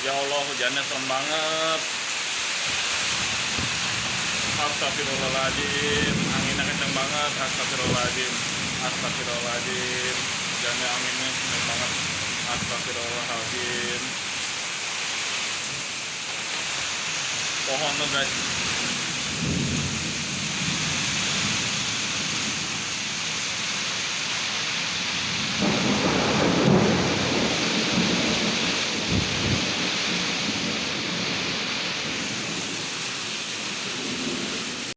Ya Allah, hujannya serem banget. Astagfirullahaladzim, anginnya kenceng banget. Astagfirullahaladzim, astagfirullahaladzim, hujannya anginnya kenceng banget. Astagfirullahaladzim. Pohon tuh guys,